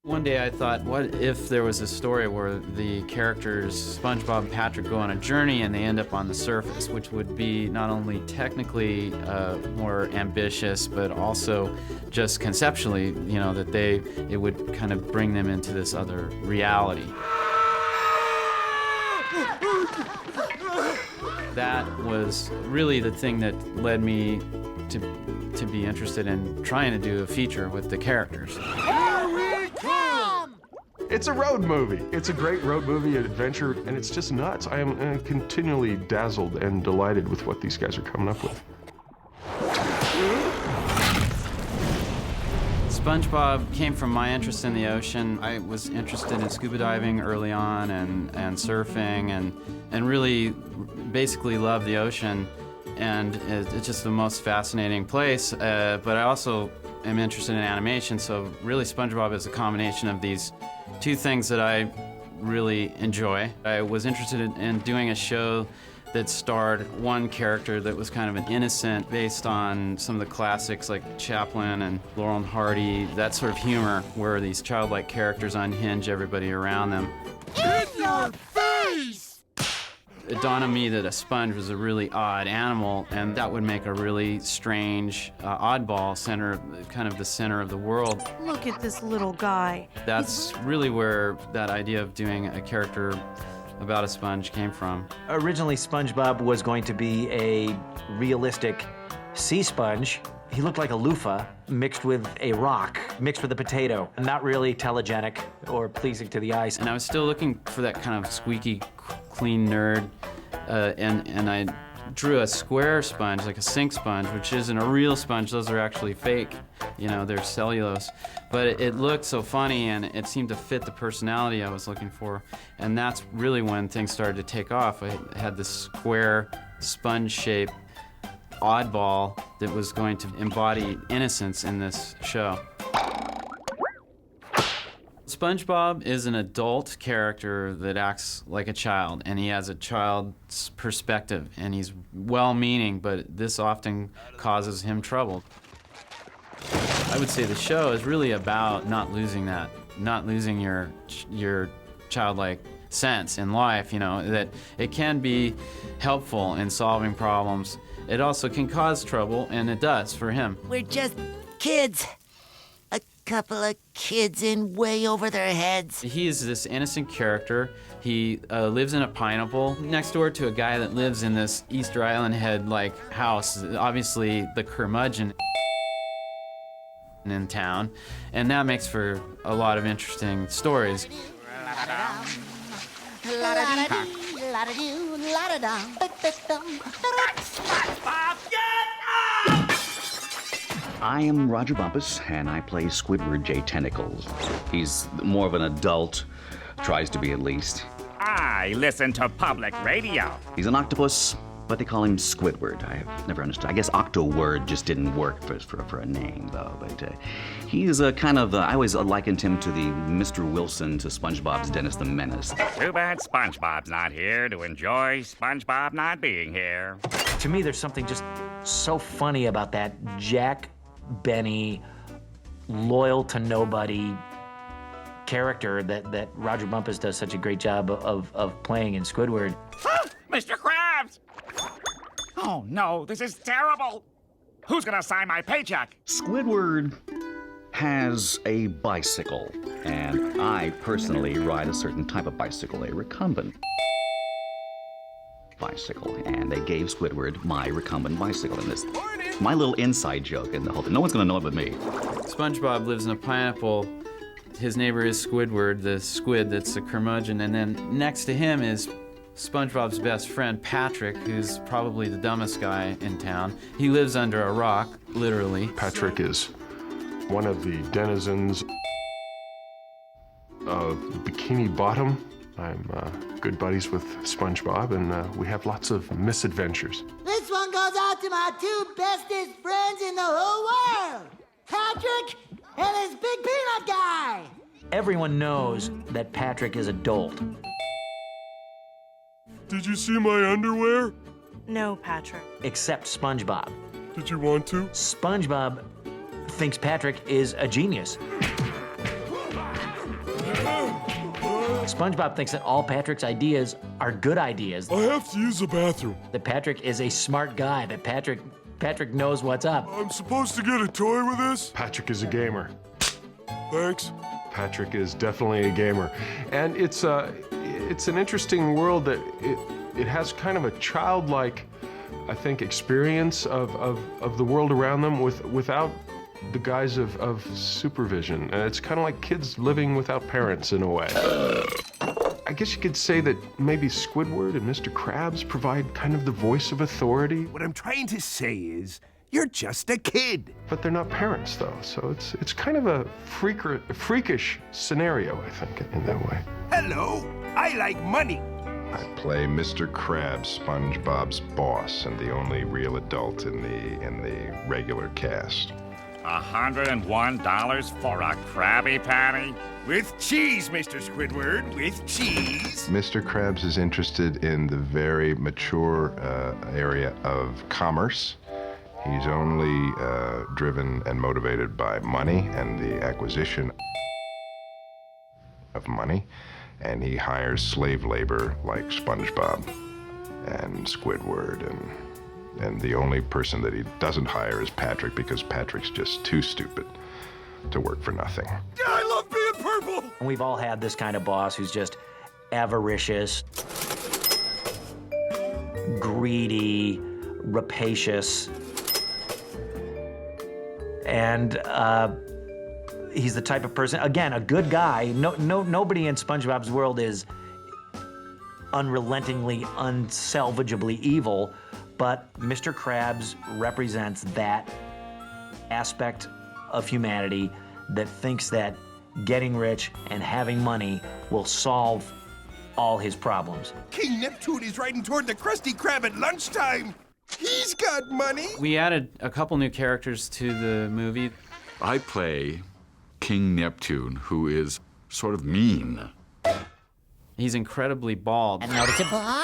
One day I thought, what if there was a story where the characters, SpongeBob and Patrick, go on a journey and they end up on the surface, which would be not only technically more ambitious, but also just conceptually, you know, that it would kind of bring them into this other reality. That was really the thing that led me to be interested in trying to do a feature with the characters. It's a road movie. It's a great road movie, adventure, and it's just nuts. I am continually dazzled and delighted with what these guys are coming up with. SpongeBob came from my interest in the ocean. I was interested in scuba diving early on and surfing and really basically loved the ocean. And it's just the most fascinating place. But I also am interested in animation, so really SpongeBob is a combination of these two things that I really enjoy. I was interested in doing a show that starred one character that was kind of an innocent, based on some of the classics like Chaplin and Laurel and Hardy, that sort of humor where these childlike characters unhinge everybody around them. In your face! It dawned on me that a sponge was a really odd animal, and that would make a really strange, oddball kind of the center of the world. Look at this little guy. That's really where that idea of doing a character about a sponge came from. Originally, SpongeBob was going to be a realistic sea sponge. He looked like a loofah mixed with a rock, mixed with a potato. Not really telegenic or pleasing to the eyes. And I was still looking for that kind of squeaky, clean nerd, and I drew a square sponge, like a sink sponge, which isn't a real sponge. Those are actually fake. You know, they're cellulose. But it looked so funny, and it seemed to fit the personality I was looking for. And that's really when things started to take off. I had this square, sponge-shaped oddball that was going to embody innocence in this show. SpongeBob is an adult character that acts like a child, and he has a child's perspective, and he's well-meaning, but this often causes him trouble. I would say the show is really about not losing that, not losing your childlike sense in life, you know, that it can be helpful in solving problems. It also can cause trouble, and it does for him. We're just kids. A couple of kids in way over their heads. He is this innocent character. He lives in a pineapple next door to a guy that lives in this Easter Island head-like house, obviously the curmudgeon in town, and that makes for a lot of interesting stories. I am Roger Bumpus, and I play Squidward J. Tentacles. He's more of an adult, tries to be at least. I listen to public radio. He's an octopus, but they call him Squidward. I've never understood. I guess Octoword just didn't work for a name, though. But he's a kind of, I always likened him to the Mr. Wilson to SpongeBob's Dennis the Menace. Too bad SpongeBob's not here to enjoy SpongeBob not being here. To me, there's something just so funny about that Jack Benny, loyal to nobody character that Roger Bumpus does such a great job of playing in Squidward. Mr. Krabs! Oh no, this is terrible! Who's gonna sign my paycheck? Squidward has a bicycle, and I personally ride a certain type of bicycle, a recumbent bicycle, and they gave Squidward my recumbent bicycle in this. My little inside joke in the whole thing. No one's gonna know it but me. SpongeBob lives in a pineapple. His neighbor is Squidward, the squid that's a curmudgeon, and then next to him is SpongeBob's best friend, Patrick, who's probably the dumbest guy in town. He lives under a rock, literally. Patrick is one of the denizens of Bikini Bottom. I'm good buddies with SpongeBob, and we have lots of misadventures. This one goes out to my two bestest friends in the whole world. Patrick and his big peanut guy. Everyone knows that Patrick is a dolt. Did you see my underwear? No, Patrick. Except SpongeBob. Did you want to? SpongeBob thinks Patrick is a genius. SpongeBob thinks that all Patrick's ideas are good ideas. I have to use the bathroom. That Patrick is a smart guy, that Patrick knows what's up. I'm supposed to get a toy with this? Patrick is a gamer. Thanks. Patrick is definitely a gamer. And it's an interesting world that it has kind of a childlike, I think, experience of the world around them without the guise of supervision. And it's kind of like kids living without parents in a way. I guess you could say that maybe Squidward and Mr. Krabs provide kind of the voice of authority. What I'm trying to say is, you're just a kid. But they're not parents, though, so it's kind of a freakish scenario, I think, in that way. Hello, I like money. I play Mr. Krabs, SpongeBob's boss, and the only real adult in the regular cast. $101 for a Krabby Patty? With cheese, Mr. Squidward, with cheese. Mr. Krabs is interested in the very mature area of commerce. He's only driven and motivated by money and the acquisition of money, and he hires slave labor like SpongeBob and Squidward, and the only person that he doesn't hire is Patrick, because Patrick's just too stupid to work for nothing. I love being purple! And we've all had this kind of boss who's just avaricious, greedy, rapacious, and he's the type of person, again, a good guy. Nobody in SpongeBob's world is unrelentingly, unsalvageably evil, but Mr. Krabs represents that aspect of humanity that thinks that getting rich and having money will solve all his problems. King Neptune is riding toward the Krusty Krab at lunchtime. He's got money. We added a couple new characters to the movie. I play King Neptune, who is sort of mean. He's incredibly bald. And notice it. Bald!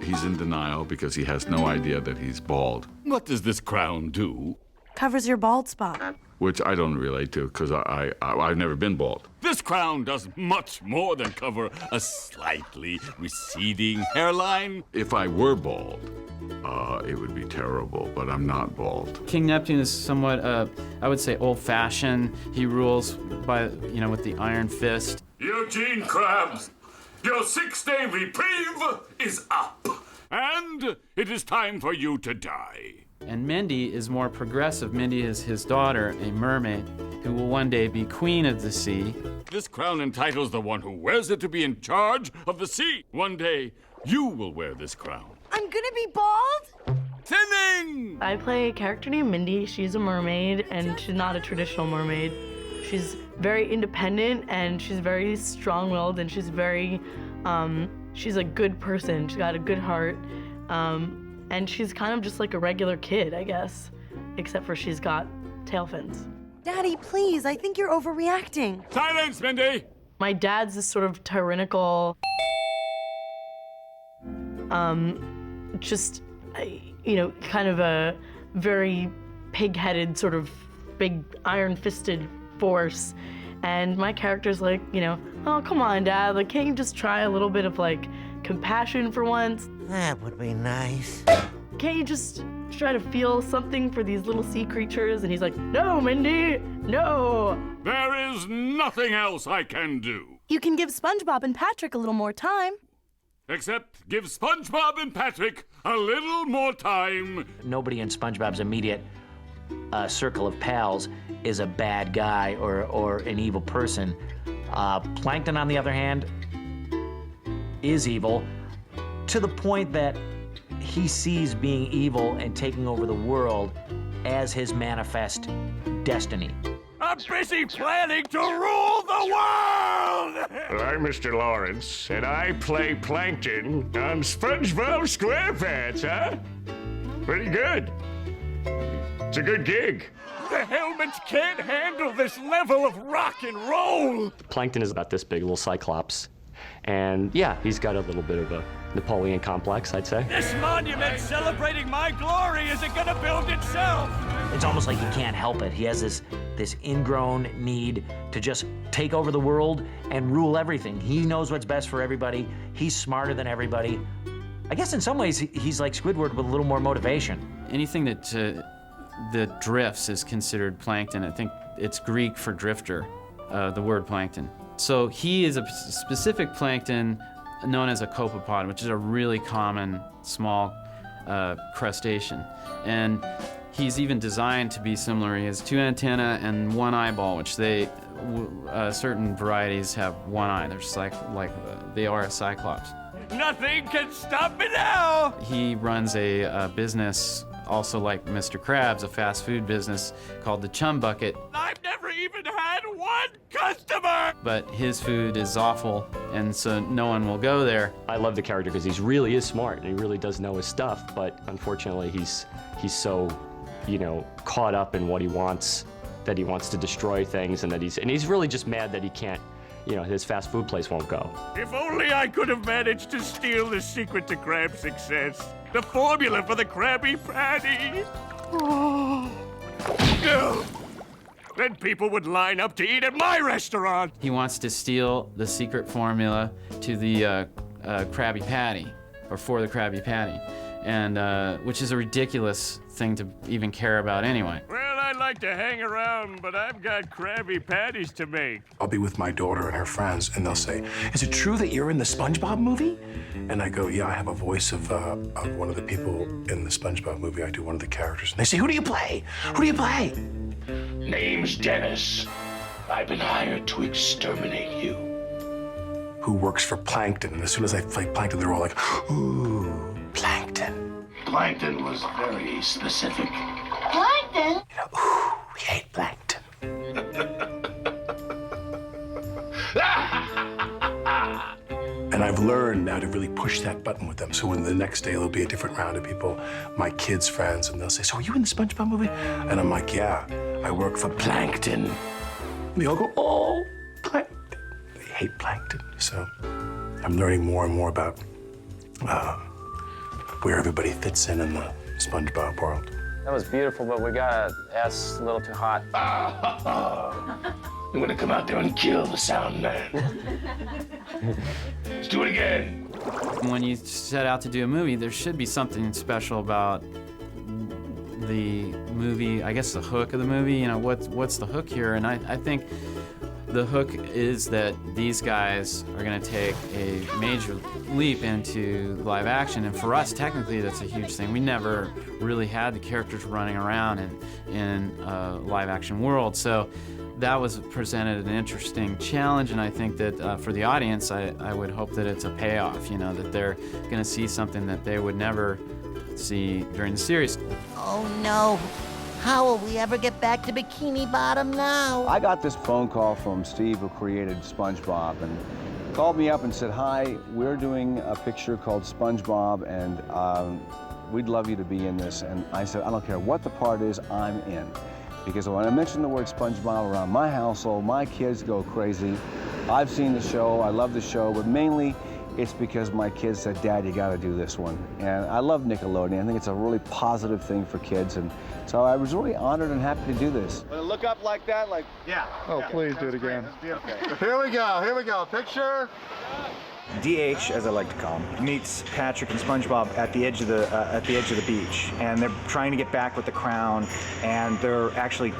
He's in denial because he has no idea that he's bald. What does this crown do? Covers your bald spot. Which I don't relate to, because I've never been bald. This crown does much more than cover a slightly receding hairline. If I were bald, it would be terrible, but I'm not bald. King Neptune is somewhat, I would say, old-fashioned. He rules by, with the iron fist. Eugene Krabs, your 6-day reprieve is up, and it is time for you to die. And Mindy is more progressive. Mindy is his daughter, a mermaid, who will one day be queen of the sea. This crown entitles the one who wears it to be in charge of the sea. One day, you will wear this crown. I'm gonna be bald? Thinning! I play a character named Mindy. She's a mermaid, and she's not a traditional mermaid. She's very independent, and she's very strong-willed, and she's very, she's a good person. She's got a good heart. And she's kind of just like a regular kid, I guess, except for she's got tail fins. Daddy, please, I think you're overreacting. Silence, Mindy! My dad's this sort of tyrannical, kind of a very pig-headed, sort of big iron-fisted force. And my character's like, oh, come on, Dad, like, can't you just try a little bit of, like, compassion for once? That would be nice. Can't you just try to feel something for these little sea creatures? And he's like, no, Mindy, no. There is nothing else I can do. You can give SpongeBob and Patrick a little more time. Except give SpongeBob and Patrick a little more time. Nobody in SpongeBob's immediate circle of pals is a bad guy or an evil person. Plankton, on the other hand, is evil, to the point that he sees being evil and taking over the world as his manifest destiny. I'm busy planning to rule the world! I'm Mr. Lawrence, and I play Plankton on SpongeBob SquarePants, huh? Pretty good. It's a good gig. The helmets can't handle this level of rock and roll! Plankton is about this big, little cyclops. And yeah, he's got a little bit of a Napoleon complex, I'd say. This monument celebrating my glory isn't gonna build itself! It's almost like he can't help it. He has this ingrown need to just take over the world and rule everything. He knows what's best for everybody. He's smarter than everybody. I guess in some ways, he's like Squidward with a little more motivation. Anything that drifts is considered plankton. I think it's Greek for drifter, the word plankton. So he is a specific plankton known as a copepod, which is a really common small crustacean. And he's even designed to be similar. He has 2 antennae and 1 eyeball, which certain varieties have 1 eye. They're just like they are a cyclops. Nothing can stop me now! He runs a business, also like Mr. Krabs, a fast food business called the Chum Bucket. I've never even had 1 customer! But his food is awful, and so no one will go there. I love the character because he really is smart and he really does know his stuff, but unfortunately he's so, you know, caught up in what he wants, that he wants to destroy things, and he's really just mad that he can't, you know, his fast food place won't go. If only I could have managed to steal the secret to crab success. The formula for the Krabby Patty. Then people would line up to eat at my restaurant. He wants to steal the secret formula to the Krabby Patty, or for the Krabby Patty, and which is a ridiculous thing to even care about anyway. Well, I like to hang around, but I've got Krabby Patties to make. I'll be with my daughter and her friends, and they'll say, "Is it true that you're in the SpongeBob movie?" And I go, "Yeah, I have a voice of one of the people in the SpongeBob movie. I do one of the characters." And they say, "Who do you play? Who do you play?" Name's Dennis. I've been hired to exterminate you. Who works for Plankton? And as soon as I play Plankton, they're all like, "Ooh, Plankton." Plankton was very specific. Plankton? You know, ooh, we hate Plankton. And I've learned now to really push that button with them. So when the next day there'll be a different round of people, my kids' friends, and they'll say, "So are you in the SpongeBob movie?" And I'm like, "Yeah, I work for Plankton." And they all go, "Oh, Plankton." They hate Plankton. So I'm learning more and more about where everybody fits in the SpongeBob world. That was beautiful, but we got S a little too hot. I'm gonna come out there and kill the sound man. Let's do it again. When you set out to do a movie, there should be something special about the movie, I guess the hook of the movie. You know, what's the hook here? And I think the hook is that these guys are going to take a major leap into live action, and for us, technically, that's a huge thing. We never really had the characters running around in a live action world, so that was presented an interesting challenge, and I think that for the audience, I would hope that it's a payoff, you know, that they're going to see something that they would never see during the series. Oh no. How will we ever get back to Bikini Bottom now? I got this phone call from Steve, who created SpongeBob, and called me up and said, "Hi, we're doing a picture called SpongeBob, and we'd love you to be in this." And I said, "I don't care what the part is, I'm in." Because when I mention the word SpongeBob around my household, my kids go crazy. I've seen the show, I love the show, but mainly it's because my kids said, "Dad, you gotta do this one." And I love Nickelodeon. I think it's a really positive thing for kids. And so I was really honored and happy to do this. Look up like that, like, yeah. Oh, yeah, please do it again. Okay. Here we go, picture. DH, as I like to call him, meets Patrick and SpongeBob at the edge of the beach, and they're trying to get back with the crown, and they're actually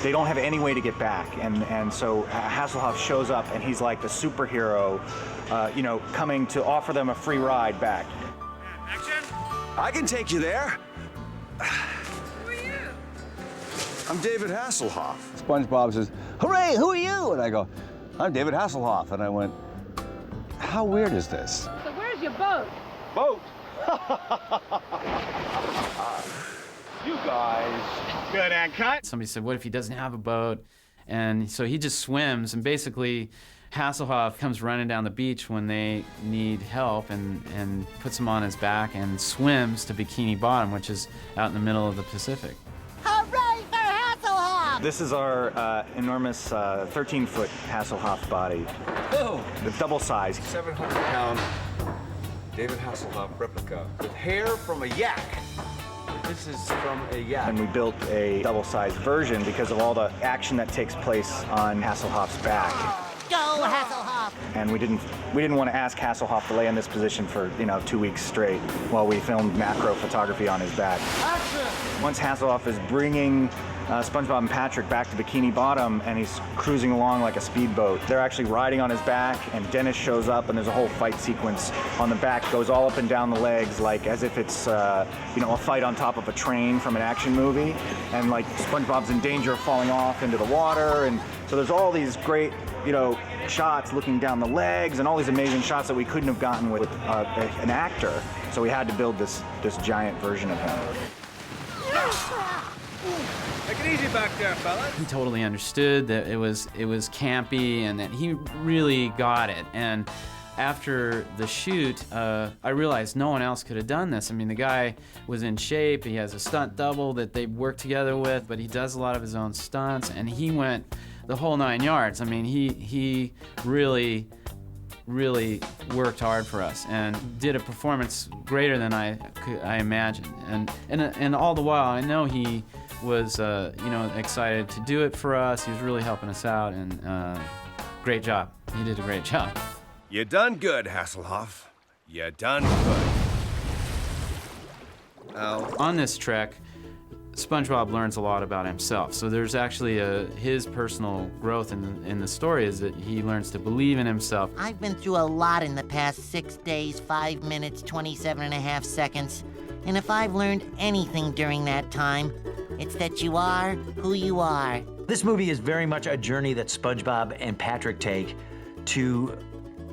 they don't have any way to get back, and so Hasselhoff shows up, and he's like the superhero, you know, coming to offer them a free ride back. Action! I can take you there. Who are you? I'm David Hasselhoff. SpongeBob says, "Hooray, who are you?" And I go, "I'm David Hasselhoff." And I went, "How weird is this?" So where's your boat? Boat? You guys. Good, and cut. Somebody said, what if he doesn't have a boat? And so he just swims, and basically Hasselhoff comes running down the beach when they need help and puts him on his back and swims to Bikini Bottom, which is out in the middle of the Pacific. Hooray for Hasselhoff! This is our enormous 13-foot Hasselhoff body. Oh! The double size. 700-pound David Hasselhoff replica with hair from a yak. This is from a yacht. And we built a double-sized version because of all the action that takes place on Hasselhoff's back. Go, Hasselhoff! And we didn't want to ask Hasselhoff to lay in this position for 2 weeks straight while we filmed macro photography on his back. Once Hasselhoff is bringing SpongeBob and Patrick back to Bikini Bottom, and he's cruising along like a speedboat. They're actually riding on his back, and Dennis shows up, and there's a whole fight sequence on the back, goes all up and down the legs, like as if it's a fight on top of a train from an action movie, and like SpongeBob's in danger of falling off into the water, and so there's all these great, shots looking down the legs, and all these amazing shots that we couldn't have gotten with an actor. So we had to build this giant version of him. Take it easy back there, fellas. He totally understood that it was campy and that he really got it. And after the shoot, I realized no one else could have done this. I mean, the guy was in shape. He has a stunt double that they worked together with, but he does a lot of his own stunts, and he went the whole 9 yards. I mean, he really worked hard for us and did a performance greater than I imagined. And all the while, I know he was excited to do it for us. He was really helping us out, and great job. He did a great job. You done good, Hasselhoff. You done good. On this trek, SpongeBob learns a lot about himself. So there's actually his personal growth in the story is that he learns to believe in himself. I've been through a lot in the past 6 days, 5 minutes, 27.5 seconds. And if I've learned anything during that time, it's that you are who you are. This movie is very much a journey that SpongeBob and Patrick take to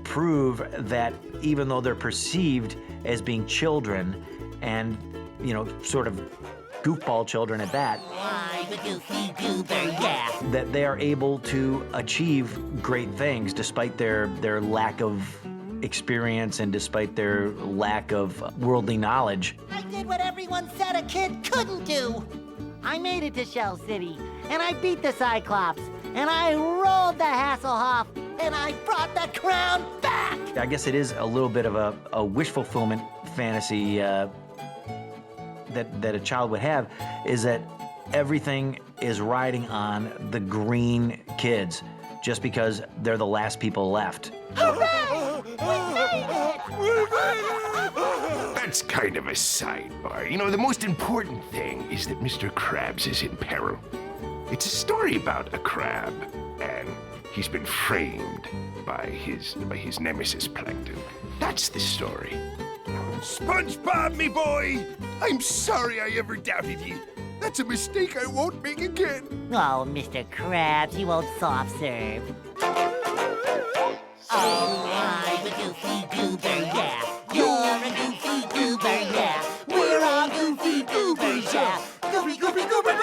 prove that even though they're perceived as being children and, sort of goofball children at that, Why, the goofy goober, yeah. that they are able to achieve great things despite their lack of experience and despite their lack of worldly knowledge. I did what everyone said a kid couldn't do. I made it to Shell City, and I beat the Cyclops, and I rolled the Hasselhoff, and I brought the crown back! I guess it is a little bit of a wish fulfillment fantasy that a child would have, is that everything is riding on the green kids just because they're the last people left. Hooray! We made it! That's kind of a sidebar. The most important thing is that Mr. Krabs is in peril. It's a story about a crab, and he's been framed by his nemesis Plankton. That's the story. SpongeBob, me boy! I'm sorry I ever doubted you. That's a mistake I won't make again. Oh, Mr. Krabs, you old soft serve. Oh, I'm a goofy goober, yeah. You're a goofy goober, yeah. We're all goofy goobers, yeah. Goofy, goofy, goober!